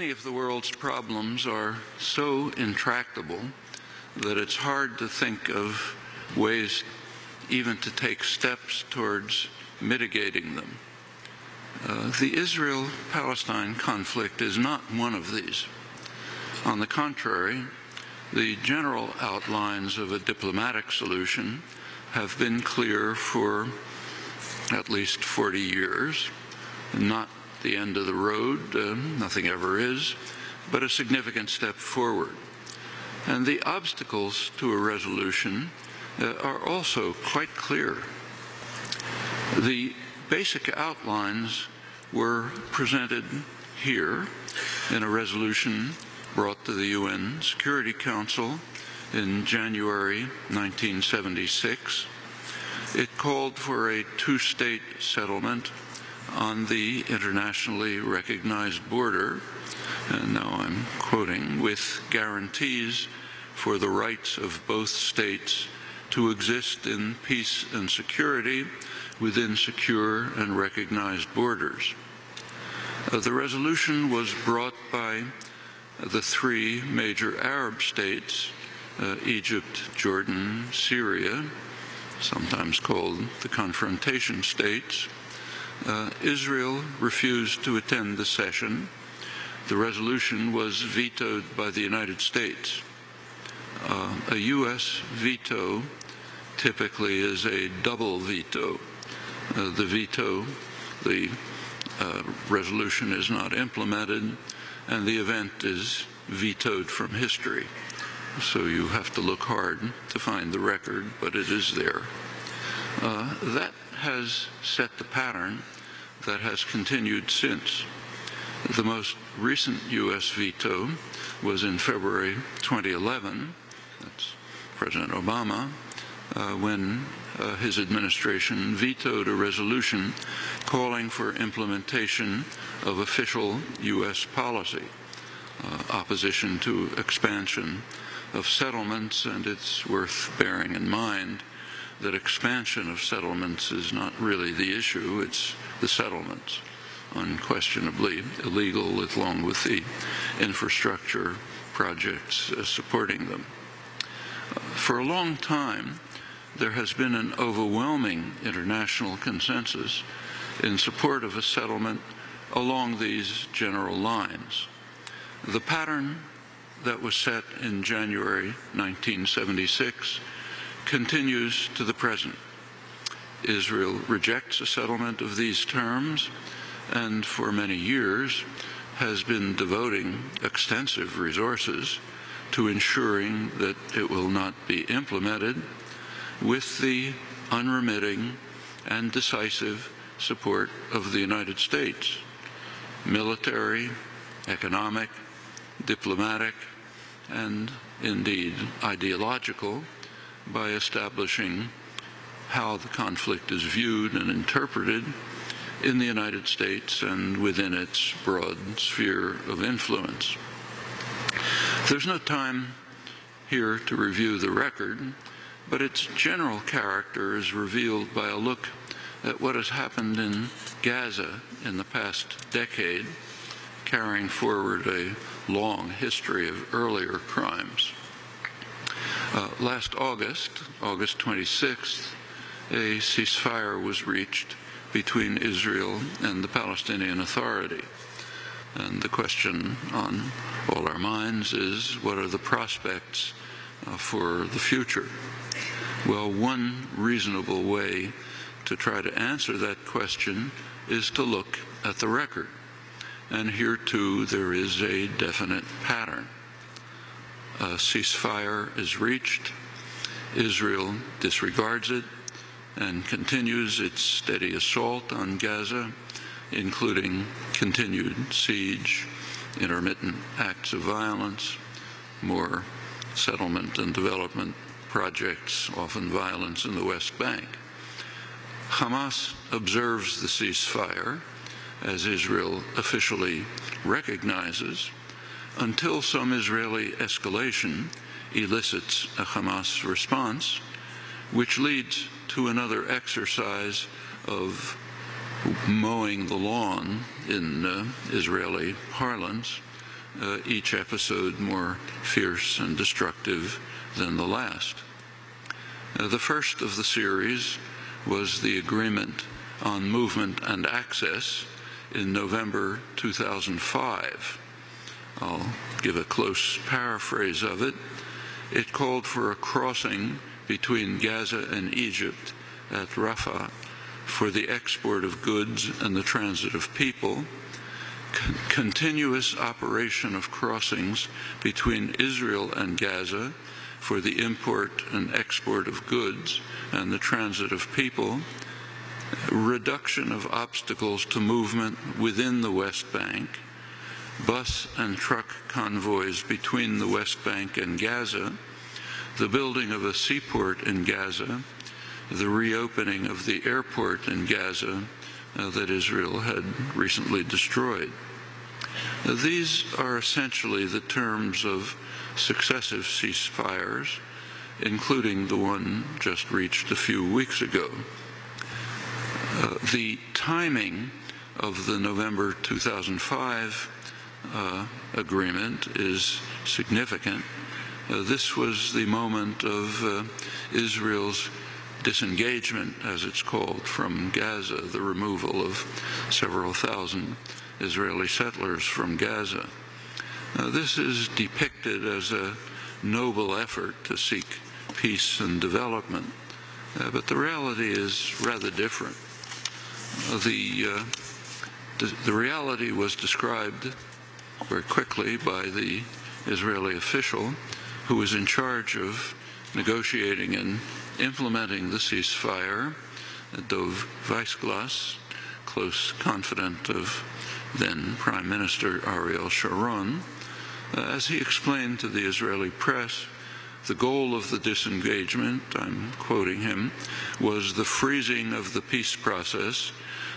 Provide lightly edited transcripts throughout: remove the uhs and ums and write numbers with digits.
Many of the world's problems are so intractable that it's hard to think of ways even to take steps towards mitigating them. The Israel-Palestine conflict is not one of these. On the contrary, the general outlines of a diplomatic solution have been clear for at least 40 years, not the end of the road, nothing ever is, but a significant step forward. And the obstacles to a resolution are also quite clear. The basic outlines were presented here in a resolution brought to the UN Security Council in January 1976. It called for a two-state settlement on the internationally recognized border, and now I'm quoting, with guarantees for the rights of both states to exist in peace and security within secure and recognized borders. The resolution was brought by the three major Arab states, Egypt, Jordan, Syria, sometimes called the confrontation states. Israel refused to attend the session. The resolution was vetoed by the United States. A U.S. veto typically is a double veto. The resolution is not implemented, and the event is vetoed from history. So you have to look hard to find the record, but it is there. That has set the pattern that has continued since. The most recent U.S. veto was in February 2011. That's President Obama, when his administration vetoed a resolution calling for implementation of official U.S. policy, opposition to expansion of settlements, and it's worth bearing in mind that expansion of settlements is not really the issue, it's the settlements, unquestionably illegal, along with the infrastructure projects supporting them. For a long time, there has been an overwhelming international consensus in support of a settlement along these general lines. The pattern that was set in January 1976 continues to the present. Israel rejects a settlement of these terms and for many years has been devoting extensive resources to ensuring that it will not be implemented, with the unremitting and decisive support of the United States, military, economic, diplomatic, and indeed ideological, by establishing how the conflict is viewed and interpreted in the United States and within its broad sphere of influence. There's no time here to review the record, but its general character is revealed by a look at what has happened in Gaza in the past decade, carrying forward a long history of earlier crimes. Last August, August 26th, a ceasefire was reached between Israel and the Palestinian Authority. And the question on all our minds is, what are the prospects for the future? Well, one reasonable way to try to answer that question is to look at the record. And here, too, there is a definite pattern. A ceasefire is reached, Israel disregards it, and continues its steady assault on Gaza, including continued siege, intermittent acts of violence, more settlement and development projects, often violence in the West Bank. Hamas observes the ceasefire, as Israel officially recognizes, until some Israeli escalation elicits a Hamas response, which leads to another exercise of mowing the lawn in Israeli parlance, each episode more fierce and destructive than the last. The first of the series was the Agreement on Movement and Access in November 2005. I'll give a close paraphrase of it. It called for a crossing between Gaza and Egypt at Rafah for the export of goods and the transit of people, continuous operation of crossings between Israel and Gaza for the import and export of goods and the transit of people, reduction of obstacles to movement within the West Bank, bus and truck convoys between the West Bank and Gaza, the building of a seaport in Gaza, the reopening of the airport in Gaza that Israel had recently destroyed. These are essentially the terms of successive ceasefires, including the one just reached a few weeks ago. The timing of the November 2005 agreement is significant. This was the moment of Israel's disengagement, as it's called, from Gaza, the removal of several thousand Israeli settlers from Gaza. This is depicted as a noble effort to seek peace and development, but the reality is rather different. The reality was described very quickly by the Israeli official who was in charge of negotiating and implementing the ceasefire, Dov Weissglass, close confidant of then Prime Minister Ariel Sharon. As he explained to the Israeli press, the goal of the disengagement, I'm quoting him, was the freezing of the peace process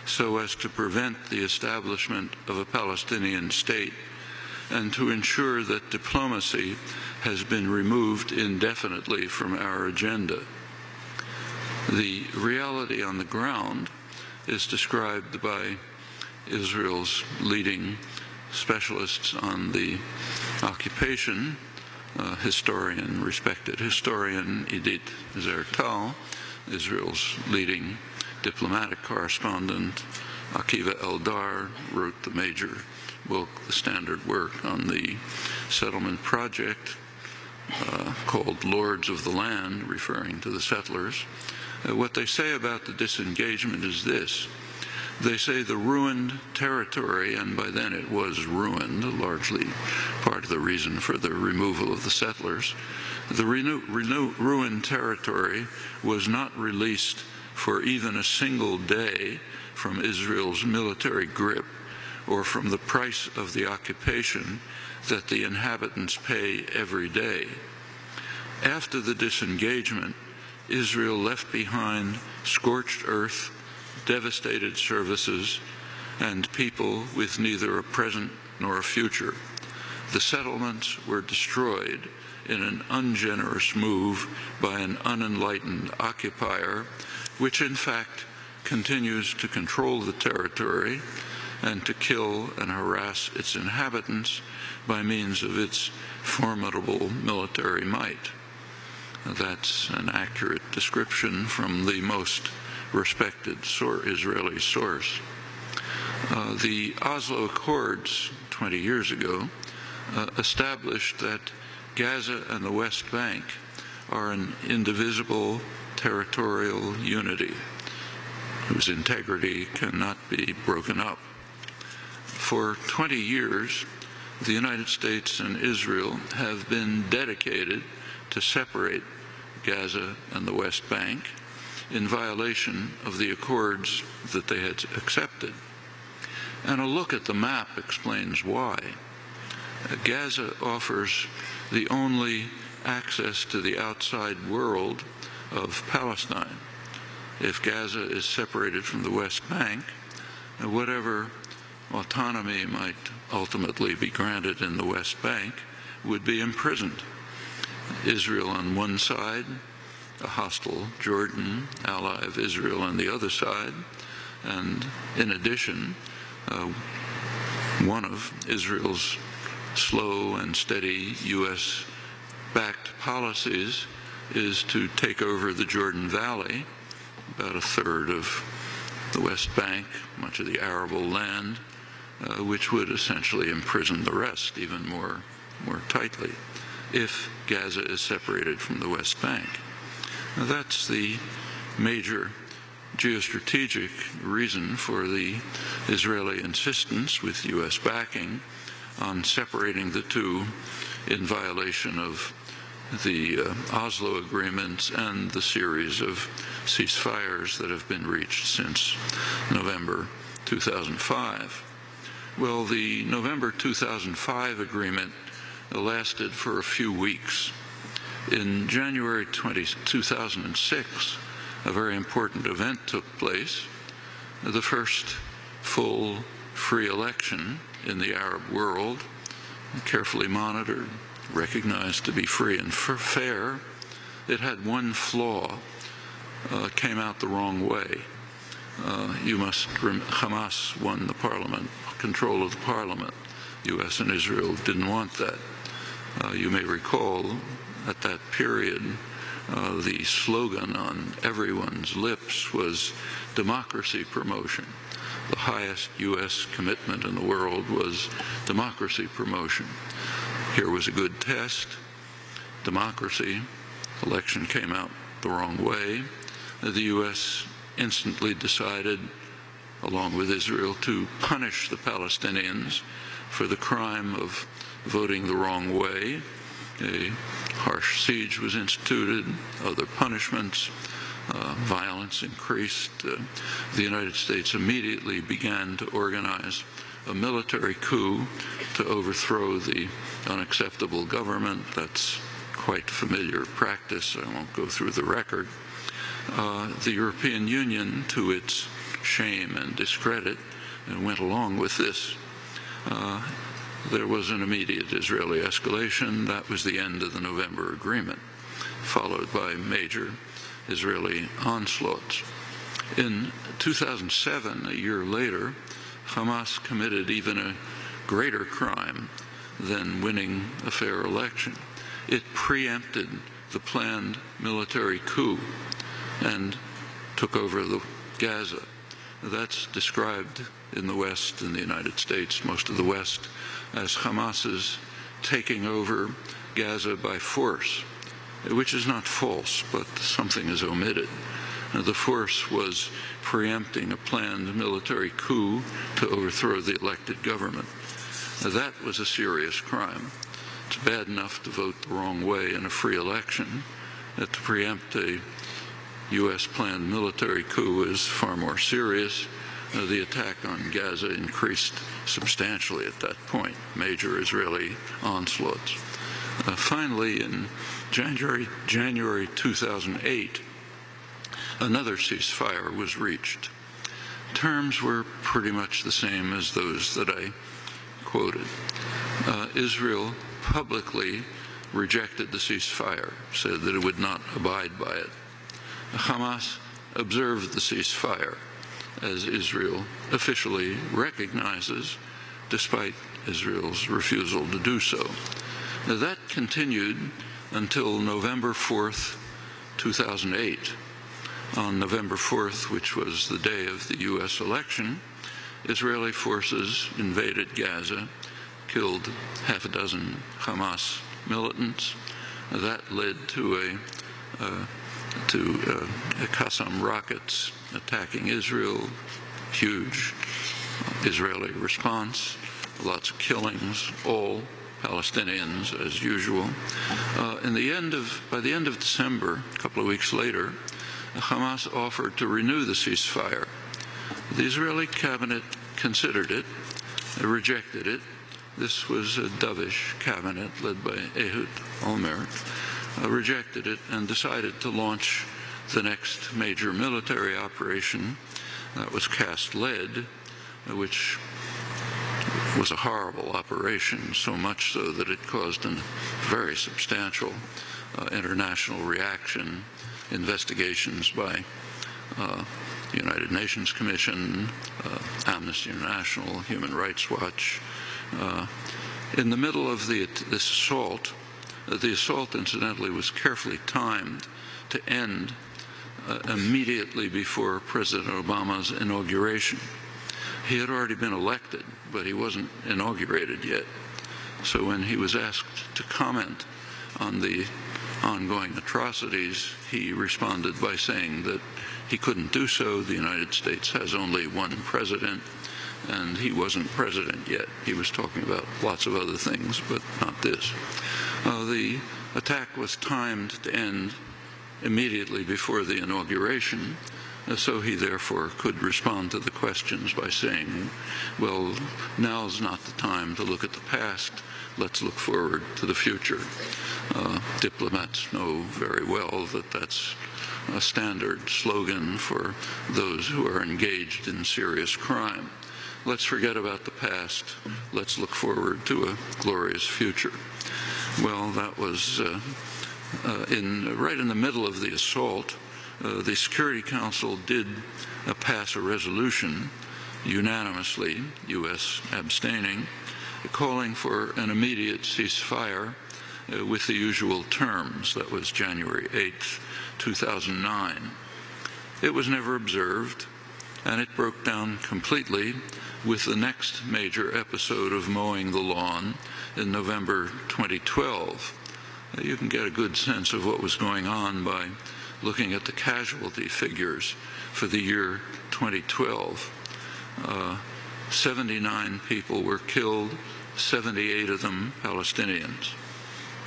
so as to prevent the establishment of a Palestinian state and to ensure that diplomacy has been removed indefinitely from our agenda. The reality on the ground is described by Israel's leading specialists on the occupation, respected historian Edith Zertal, Israel's leading diplomatic correspondent Akiva Eldar wrote the major book, the standard work on the settlement project called Lords of the Land, referring to the settlers. What they say about the disengagement is this. They say the ruined territory, and by then it was ruined, largely part of the reason for the removal of the settlers, the ruined territory was not released for even a single day from Israel's military grip or from the price of the occupation that the inhabitants pay every day. After the disengagement, Israel left behind scorched earth, devastated services, and people with neither a present nor a future. The settlements were destroyed in an ungenerous move by an unenlightened occupier, which in fact continues to control the territory and to kill and harass its inhabitants by means of its formidable military might. That's an accurate description from the most respected Israeli source. The Oslo Accords 20 years ago established that Gaza and the West Bank are an indivisible territorial unity whose integrity cannot be broken up. For 20 years, the United States and Israel have been dedicated to separate Gaza and the West Bank in violation of the accords that they had accepted. And a look at the map explains why. Gaza offers the only access to the outside world of Palestine. If Gaza is separated from the West Bank, whatever autonomy might ultimately be granted in the West Bank would be imprisoned. Israel on one side, a hostile Jordan, ally of Israel on the other side, and in addition, one of Israel's slow and steady U.S.-backed policies is to take over the Jordan Valley, about a third of the West Bank, much of the arable land, which would essentially imprison the rest even more tightly if Gaza is separated from the West Bank. Now, that's the major geostrategic reason for the Israeli insistence, with U.S. backing, on separating the two in violation of the Oslo agreements and the series of ceasefires that have been reached since November 2005. Well, the November 2005 agreement lasted for a few weeks. In January 2006, a very important event took place, the first full free election in the Arab world, carefully monitored, recognized to be free and fair. It had one flaw, came out the wrong way. Hamas won the parliament, control of the parliament. U.S. and Israel didn't want that. You may recall at that period, the slogan on everyone's lips was democracy promotion. The highest U.S. commitment in the world was democracy promotion. Here was a good test. Democracy. Election came out the wrong way. The U.S. instantly decided, along with Israel, to punish the Palestinians for the crime of voting the wrong way. A harsh siege was instituted, other punishments, violence increased. The United States immediately began to organize a military coup to overthrow the unacceptable government. That's quite familiar practice. I won't go through the record. The European Union, to its shame and discredit, went along with this. There was an immediate Israeli escalation. That was the end of the November agreement, followed by major Israeli onslaughts. In 2007, a year later, Hamas committed even a greater crime than winning a fair election. It preempted the planned military coup and took over Gaza. That's described in the West, in the United States, most of the West, as Hamas's taking over Gaza by force, which is not false, but something is omitted. The force was preempting a planned military coup to overthrow the elected government. That was a serious crime. It's bad enough to vote the wrong way in a free election. To preempt a U.S. planned military coup is far more serious. The attack on Gaza increased substantially at that point, major Israeli onslaughts. Finally, in January 2008, another ceasefire was reached. Terms were pretty much the same as those that I quoted. Israel publicly rejected the ceasefire, said that it would not abide by it. Hamas observed the ceasefire, as Israel officially recognizes, despite Israel's refusal to do so. Now, that continued until November 4th, 2008. On November 4th, which was the day of the U.S. election, Israeli forces invaded Gaza, killed half a dozen Hamas militants. That led to Qassam rockets attacking Israel, huge Israeli response, lots of killings, all Palestinians as usual. By the end of December, a couple of weeks later, Hamas offered to renew the ceasefire. The Israeli cabinet considered it, rejected it. This was a dovish cabinet led by Ehud Olmert, rejected it and decided to launch the next major military operation. That was Cast-led, which was a horrible operation, so much so that it caused a very substantial international reaction, investigations by the United Nations Commission, Amnesty International, Human Rights Watch, In the middle of this assault, the assault, incidentally, was carefully timed to end immediately before President Obama's inauguration. He had already been elected, but he wasn't inaugurated yet. So when he was asked to comment on the ongoing atrocities, he responded by saying that he couldn't do so. The United States has only one president, and he wasn't president yet. He was talking about lots of other things, but not this. The attack was timed to end immediately before the inauguration, so he therefore could respond to the questions by saying, well, now's not the time to look at the past, let's look forward to the future. Diplomats know very well that that's a standard slogan for those who are engaged in serious crime. Let's forget about the past, let's look forward to a glorious future. Well, that was right in the middle of the assault. The Security Council did pass a resolution unanimously, U.S. abstaining, calling for an immediate ceasefire with the usual terms. That was January 8th, 2009. It was never observed, and it broke down completely with the next major episode of mowing the lawn in November 2012. You can get a good sense of what was going on by looking at the casualty figures for the year 2012. 79 people were killed, 78 of them Palestinians.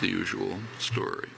The usual story.